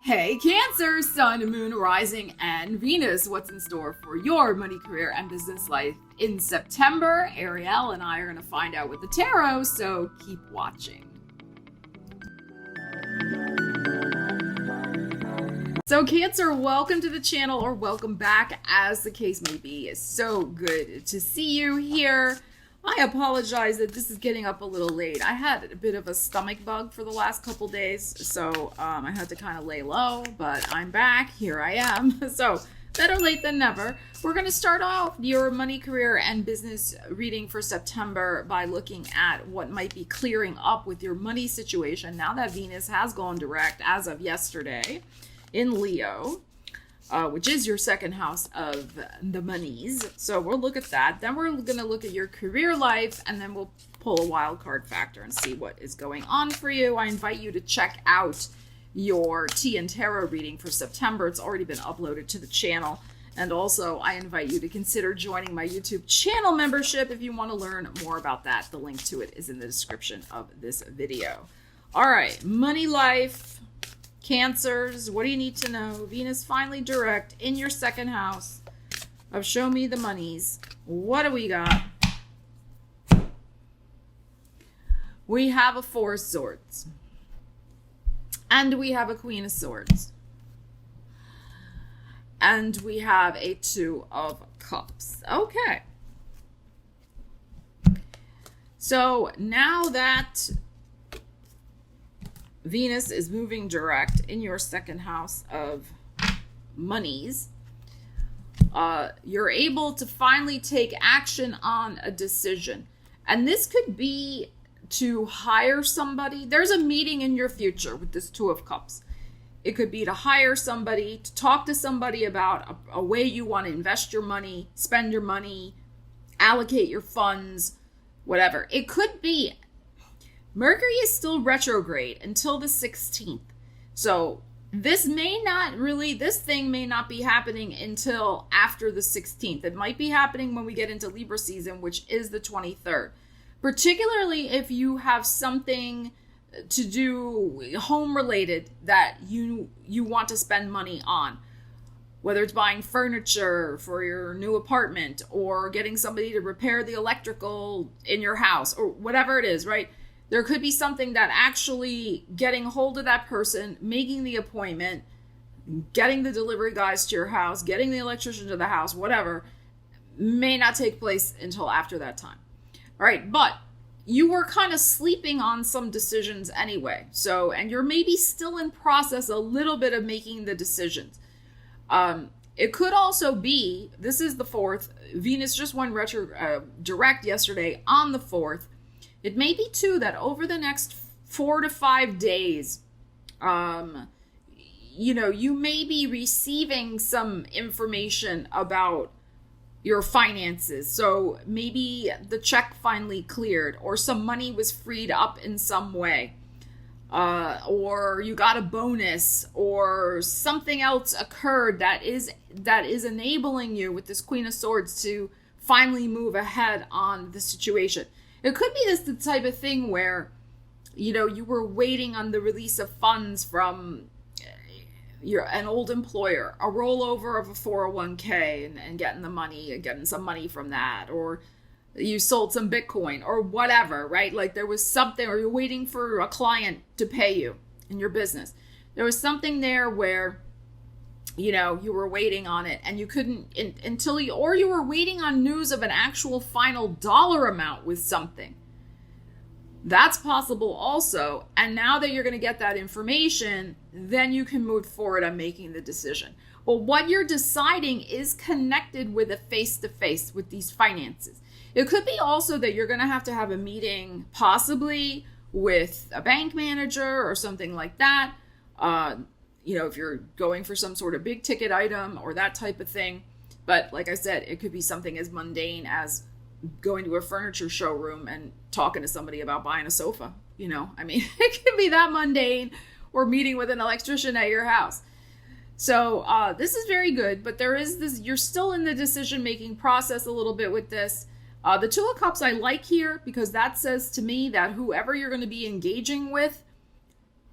Hey Cancer, Sun, Moon, Rising, and Venus. What's in store for your money, career, and business life in September? Ariel and I are going to find out with the tarot, so keep watching. So Cancer, welcome to the channel, or welcome back as the case may be. It's so good to see you here. I apologize that this is getting up a little late. I had a bit of a stomach bug for the last couple days, so I had to kind of lay low, but I'm back. Here I am. So better late than never. We're going to start off your money, career, and business reading for September by looking at what might be clearing up with your money situation now that Venus has gone direct as of yesterday in Leo. Which is your second house of the monies. So we'll look at that. Then we're going to look at your career life, and then we'll pull a wild card factor and see what is going on for you. I invite you to check out your Tea and Tarot reading for September. It's already been uploaded to the channel. And also, I invite you to consider joining my YouTube channel membership if you want to learn more about that. The link to it is in the description of this video. All right, money life. Cancers, what do you need to know? Venus finally direct in your second house of show me the monies. What do we got? We have a Four of Swords. And we have a Queen of Swords. And we have a Two of Cups. Okay. So now that Venus is moving direct in your second house of monies, you're able to finally take action on a decision. And this could be to hire somebody. There's a meeting in your future with this Two of Cups. It could be to hire somebody, to talk to somebody about a way you want to invest your money, spend your money, allocate your funds, whatever. It could be Mercury is still retrograde until the 16th. So this thing may not be happening until after the 16th. It might be happening when we get into Libra season, which is the 23rd. Particularly if you have something to do home related that you want to spend money on. Whether it's buying furniture for your new apartment or getting somebody to repair the electrical in your house or whatever it is, right? There could be something that actually getting hold of that person, making the appointment, getting the delivery guys to your house, getting the electrician to the house, whatever, may not take place until after that time. All right, but you were kind of sleeping on some decisions anyway. So, and you're maybe still in process a little bit of making the decisions. It could also be, this is the 4th, Venus just went direct yesterday on the 4th. It may be too that over the next 4 to 5 days, you may be receiving some information about your finances. So maybe the check finally cleared, or some money was freed up in some way, or you got a bonus, or something else occurred that is enabling you with this Queen of Swords to finally move ahead on the situation. It could be the type of thing where, you were waiting on the release of funds from an old employer, a rollover of a 401k and getting some money from that, or you sold some Bitcoin or whatever, right? Like there was something, or you're waiting for a client to pay you in your business. There was something there where, you were waiting on it and you couldn't or you were waiting on news of an actual final dollar amount with something. That's possible also. And now that you're going to get that information, then you can move forward on making the decision. But what you're deciding is connected with a face-to-face with these finances. It could be also that you're going to have a meeting possibly with a bank manager or something like that. If you're going for some sort of big ticket item or that type of thing. But like I said, it could be something as mundane as going to a furniture showroom and talking to somebody about buying a sofa. It could be that mundane, or meeting with an electrician at your house. So this is very good, but there is this, you're still in the decision-making process a little bit with this. The Two of Cups I like here because that says to me that whoever you're going to be engaging with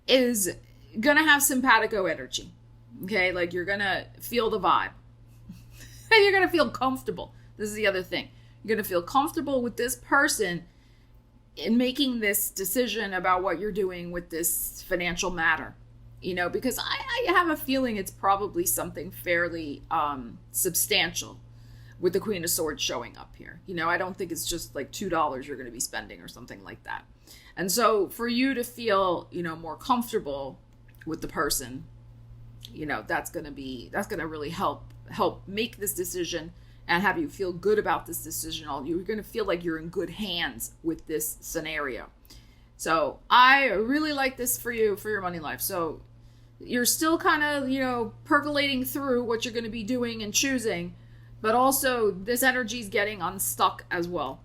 is gonna have simpatico energy. Okay, like you're gonna feel the vibe. And you're gonna feel comfortable. This is the other thing. You're gonna feel comfortable with this person in making this decision about what you're doing with this financial matter. You know, because I have a feeling it's probably something fairly substantial with the Queen of Swords showing up here. You know, I don't think it's just like $2 you're going to be spending or something like that. And so for you to feel, you know, more comfortable with the person, you know, that's going to really help make this decision and have you feel good about this decision. You're going to feel like you're in good hands with this scenario. So I really like this for you, for your money life. So you're still kind of, you know, percolating through what you're going to be doing and choosing, but also this energy is getting unstuck as well,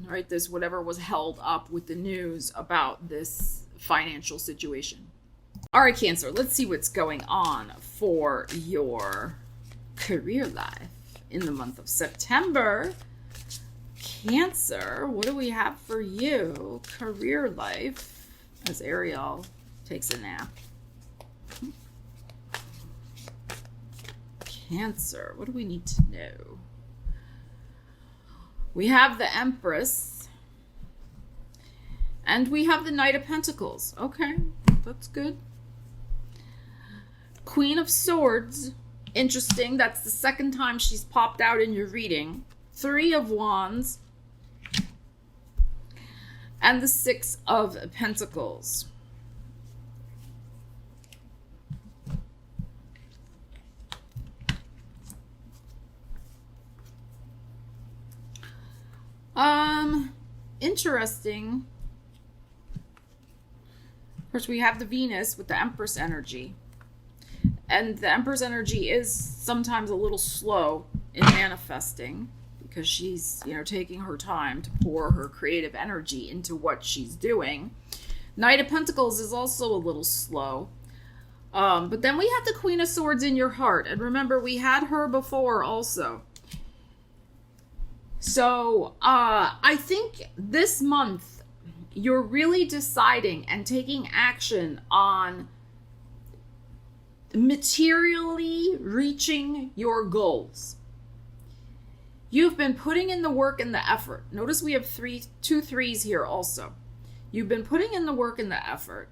right? This whatever was held up with the news about this financial situation. All right, Cancer, let's see what's going on for your career life in the month of September. Cancer, what do we have for you? Career life, as Ariel takes a nap. Cancer, what do we need to know? We have the Empress. And we have the Knight of Pentacles. Okay, that's good. Queen of Swords. Interesting. That's the second time she's popped out in your reading. Three of Wands. And the Six of Pentacles. Interesting. Of course, we have the Venus with the Empress energy. And the Empress energy is sometimes a little slow in manifesting because she's, you know, taking her time to pour her creative energy into what she's doing. Knight of Pentacles is also a little slow. But then we have the Queen of Swords in your heart. And remember, we had her before also. So I think this month you're really deciding and taking action on materially reaching your goals. You've been putting in the work and the effort. Notice we have two threes here also. You've been putting in the work and the effort.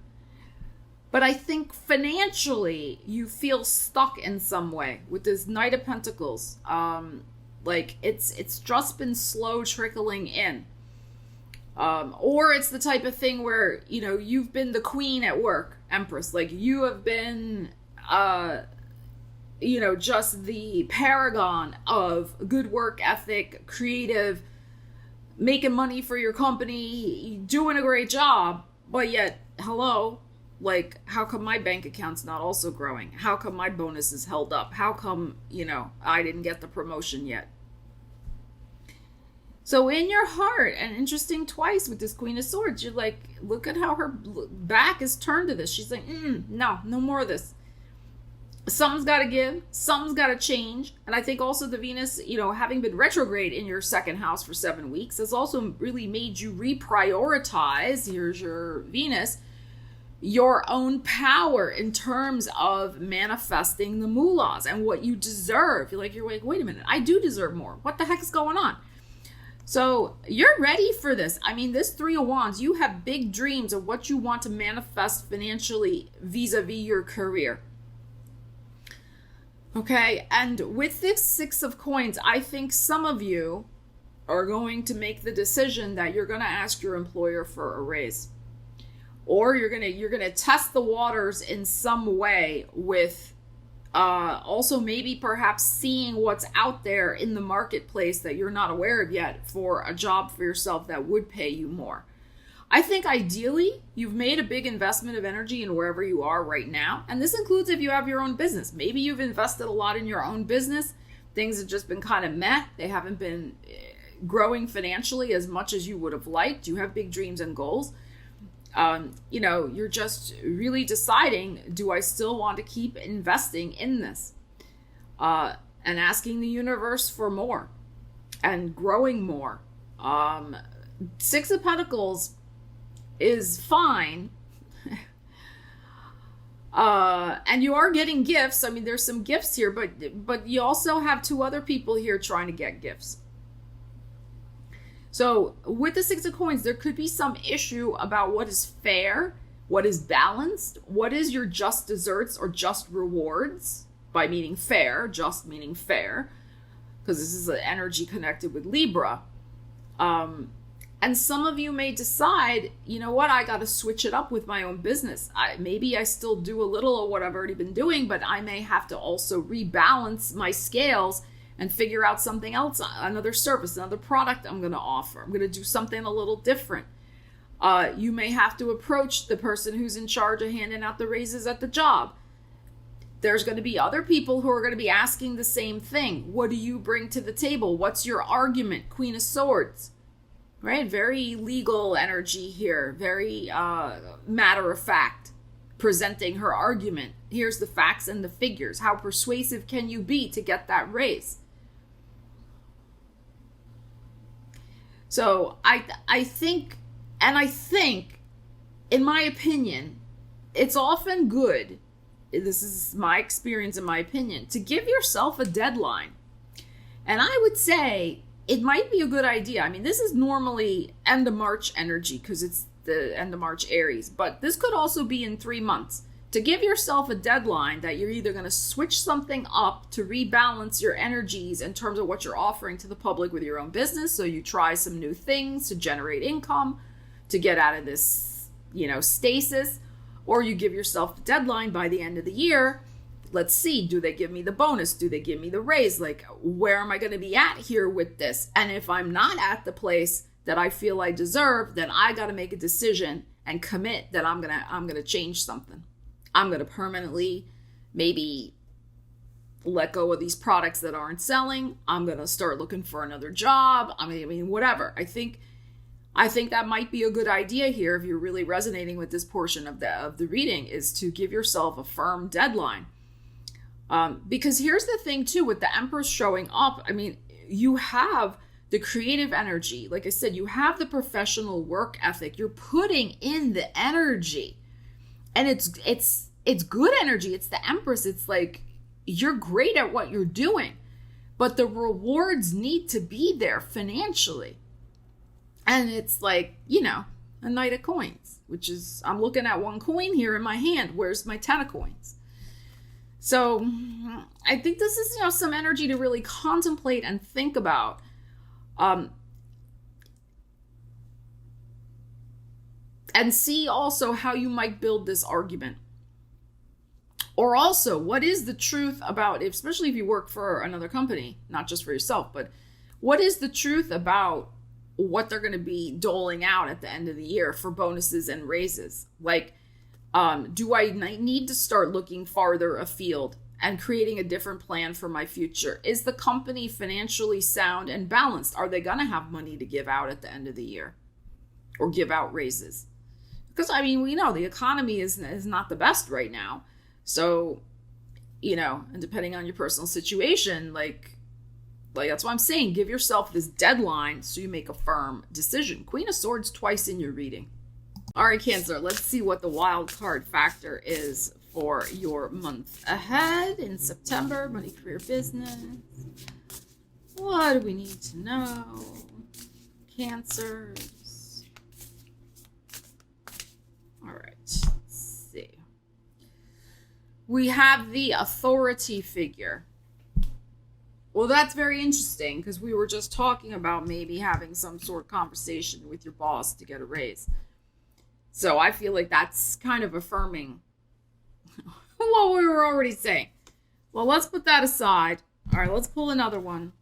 But I think financially you feel stuck in some way with this Knight of Pentacles. Like it's just been slow trickling in. Or it's the type of thing where, you know, you've been the queen at work, Empress. Like you have been, you know, just the paragon of good work ethic, creative, making money for your company, doing a great job. But yet, hello, like, how come my bank account's not also growing? How come my bonus is held up? How come, you know, I didn't get the promotion yet? So in your heart, and interesting twice with this Queen of Swords, you're like, look at how her back is turned to this. She's like, no more of this. Something's got to give. Something's got to change. And I think also the Venus, you know, having been retrograde in your second house for 7 weeks has also really made you reprioritize, here's your Venus, your own power in terms of manifesting the moolahs and what you deserve. You're like, wait a minute, I do deserve more. What the heck is going on? So you're ready for this. I mean, this Three of Wands, you have big dreams of what you want to manifest financially vis-a-vis your career. Okay, and with this Six of Coins, I think some of you are going to make the decision that you're going to ask your employer for a raise. Or you're gonna test the waters in some way with also maybe perhaps seeing what's out there in the marketplace that you're not aware of yet for a job for yourself that would pay you more. I think ideally you've made a big investment of energy in wherever you are right now. And this includes if you have your own business. Maybe you've invested a lot in your own business. Things have just been kind of meh. They haven't been growing financially as much as you would have liked. You have big dreams and goals. You know, you're just really deciding, do I still want to keep investing in this? And asking the universe for more and growing more. Six of Pentacles is fine. And you are getting gifts. I mean, there's some gifts here, but you also have two other people here trying to get gifts. So with the Six of Coins, there could be some issue about what is fair, what is balanced, what is your just desserts or just rewards, by meaning fair, just meaning fair, because this is an energy connected with Libra. And some of you may decide, you know what, I got to switch it up with my own business. Maybe I still do a little of what I've already been doing, but I may have to also rebalance my scales and figure out something else, another service, another product I'm going to offer. I'm going to do something a little different. You may have to approach the person who's in charge of handing out the raises at the job. There's going to be other people who are going to be asking the same thing. What do you bring to the table? What's your argument? Queen of Swords. Right? Very legal energy here. Very matter of fact. Presenting her argument. Here's the facts and the figures. How persuasive can you be to get that raise? So I think, in my opinion, it's often good, this is my experience and my opinion, to give yourself a deadline. And I would say it might be a good idea. I mean, this is normally end of March energy because it's the end of March Aries, but this could also be in 3 months. To give yourself a deadline that you're either going to switch something up to rebalance your energies in terms of what you're offering to the public with your own business. So you try some new things to generate income, to get out of this, stasis, or you give yourself a deadline by the end of the year. Let's see, do they give me the bonus? Do they give me the raise? Like, where am I going to be at here with this? And if I'm not at the place that I feel I deserve, then I got to make a decision and commit that I'm going to change something. I'm going to permanently maybe let go of these products that aren't selling. I'm going to start looking for another job. I mean, whatever. I think that might be a good idea here if you're really resonating with this portion of the reading, is to give yourself a firm deadline. Because here's the thing too, with the Empress showing up, I mean, you have the creative energy. Like I said, you have the professional work ethic. You're putting in the energy. And it's good energy. It's the Empress. It's like, you're great at what you're doing, but the rewards need to be there financially. And it's like, a Knight of Coins, which is, I'm looking at one coin here in my hand. Where's my 10 of coins? So I think this is, some energy to really contemplate and think about. And see also how you might build this argument. Or also, what is the truth about, especially if you work for another company, not just for yourself, but what is the truth about what they're going to be doling out at the end of the year for bonuses and raises? Like, do I need to start looking farther afield and creating a different plan for my future? Is the company financially sound and balanced? Are they going to have money to give out at the end of the year or give out raises? Because, we know the economy is not the best right now. So, and depending on your personal situation, like that's what I'm saying. Give yourself this deadline so you make a firm decision. Queen of Swords twice in your reading. All right, Cancer, let's see what the wild card factor is for your month ahead in September. Money, career, business. What do we need to know? Cancers. All right, let's see. We have the authority figure. Well, that's very interesting because we were just talking about maybe having some sort of conversation with your boss to get a raise. So I feel like that's kind of affirming what we were already saying. Well, let's put that aside. All right, let's pull another one.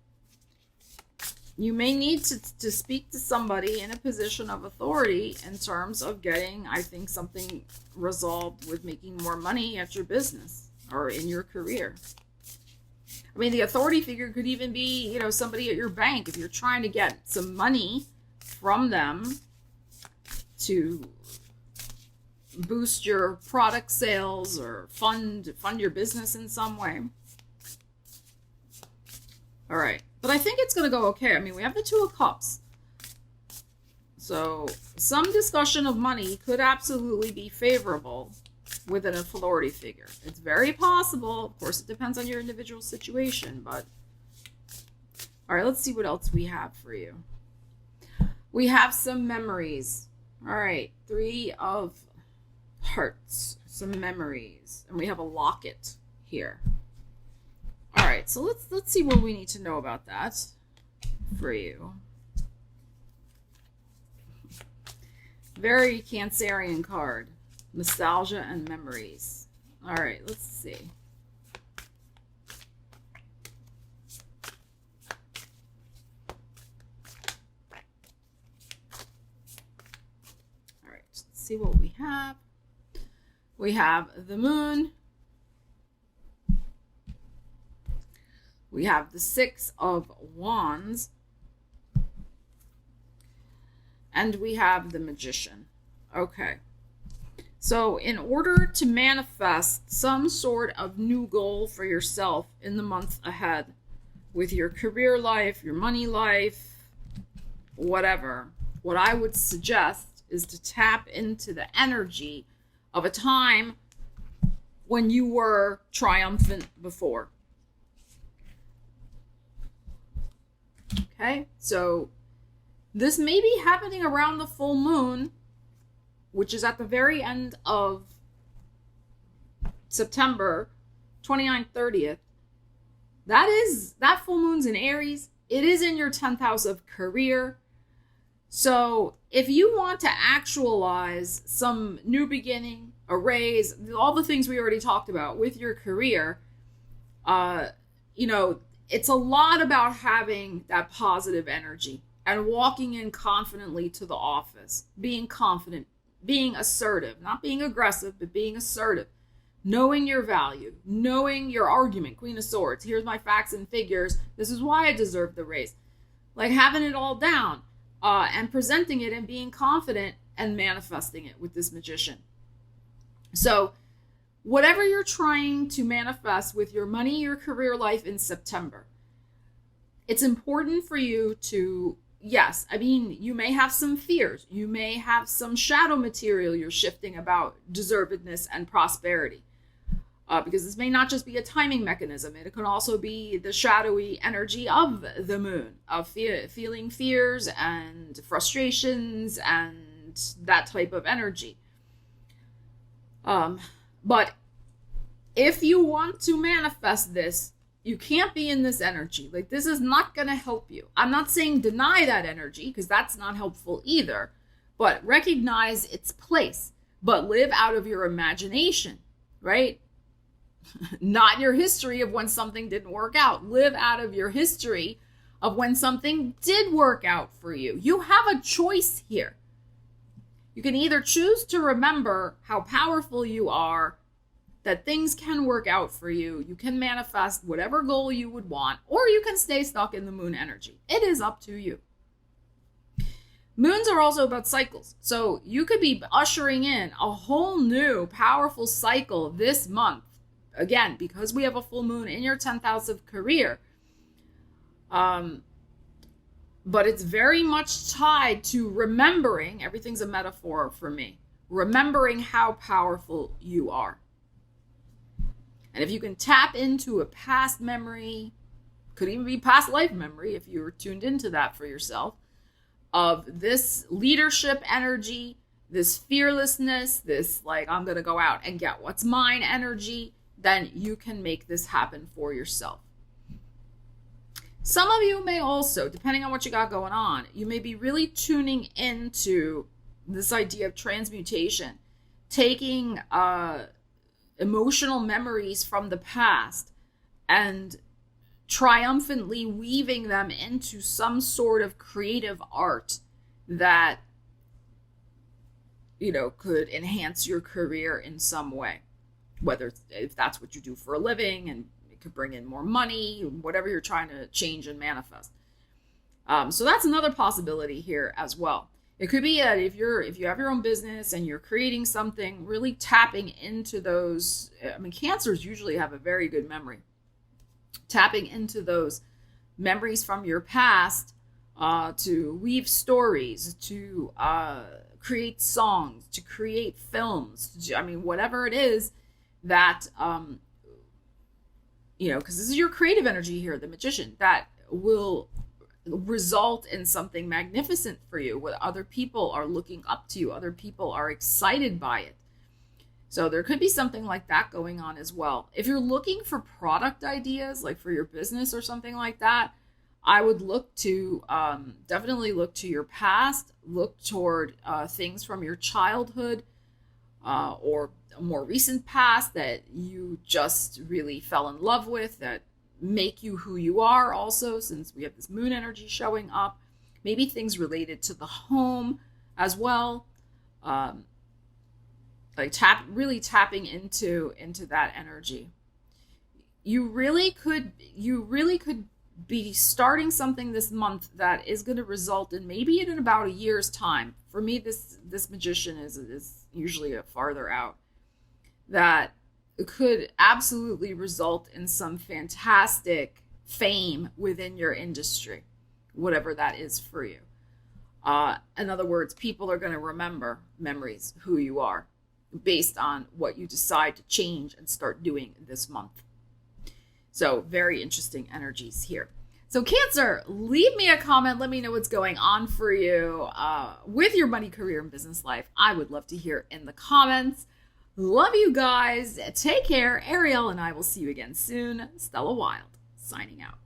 You may need to speak to somebody in a position of authority in terms of getting, I think, something resolved with making more money at your business or in your career. The authority figure could even be, somebody at your bank. If you're trying to get some money from them to boost your product sales or fund your business in some way. All right. But I think it's going to go okay. We have the Two of Cups. So some discussion of money could absolutely be favorable with an authority figure. It's very possible. Of course, it depends on your individual situation, but all right, let's see what else we have for you. We have some memories. All right, 3 of Hearts, some memories, and we have a locket here. All right, so let's see what we need to know about that for you. Very Cancerian card. Nostalgia and memories. All right, let's see. All right, let's see what we have. We have the moon. We have the 6 of Wands. And we have the Magician. Okay. So in order to manifest some sort of new goal for yourself in the month ahead, with your career life, your money life, whatever, what I would suggest is to tap into the energy of a time when you were triumphant before. Okay, so this may be happening around the full moon, which is at the very end of September, 29th, 30th. That full moon's in Aries. It is in your 10th house of career. So if you want to actualize some new beginning, a raise, all the things we already talked about with your career, it's a lot about having that positive energy and walking in confidently to the office, being confident, being assertive, not being aggressive, but being assertive, knowing your value, knowing your argument, Queen of Swords. Here's my facts and figures. This is why I deserve the raise. Like having it all down and presenting it and being confident and manifesting it with this Magician. So whatever you're trying to manifest with your money, your career life in September, it's important for you to, yes, I mean, you may have some fears. You may have some shadow material you're shifting about deservedness and prosperity. Because this may not just be a timing mechanism. It can also be the shadowy energy of the moon, of feeling fears and frustrations and that type of energy. But if you want to manifest this, you can't be in this energy. Like, this is not going to help you. I'm not saying deny that energy, because that's not helpful either. But recognize its place. But live out of your imagination, right? Not your history of when something didn't work out. Live out of your history of when something did work out for you. You have a choice here. You can either choose to remember how powerful you are, that things can work out for you. You can manifest whatever goal you would want, or you can stay stuck in the moon energy. It is up to you. Moons are also about cycles. So you could be ushering in a whole new powerful cycle this month. Again, because we have a full moon in your 10th house of career. But it's very much tied to remembering, everything's a metaphor for me, remembering how powerful you are. And if you can tap into a past memory, could even be past life memory if you were tuned into that for yourself, of this leadership energy, this fearlessness, this like, I'm going to go out and get what's mine energy, then you can make this happen for yourself. Some of you may also, depending on what you got going on, you may be really tuning into this idea of transmutation, taking emotional memories from the past and triumphantly weaving them into some sort of creative art that, could enhance your career in some way. Whether if that's what you do for a living and it could bring in more money, whatever you're trying to change and manifest. So that's another possibility here as well. It could be that if you have your own business and you're creating something, really tapping into those. I mean, Cancers usually have a very good memory. Tapping into those memories from your past to weave stories, to create songs, to create films, I mean, whatever it is that, because this is your creative energy here, the magician, that will result in something magnificent for you, where other people are looking up to you, other people are excited by it. So there could be something like that going on as well. If you're looking for product ideas, like for your business or something like that, I would look to, definitely look to your past, look toward things from your childhood or a more recent past that you just really fell in love with, that make you who you are also, since we have this moon energy showing up. Maybe things related to the home as well. Like really tapping into that energy. You really could be starting something this month that is going to result in maybe in about a year's time. For me, this magician is usually a farther out, that could absolutely result in some fantastic fame within your industry, whatever that is for you. In other words, people are going to remember memories, who you are, based on what you decide to change and start doing this month. So very interesting energies here. So Cancer, leave me a comment. Let me know what's going on for you with your money, career, and business life. I would love to hear in the comments. Love you guys. Take care. Ariel and I will see you again soon. Stella Wilde, signing out.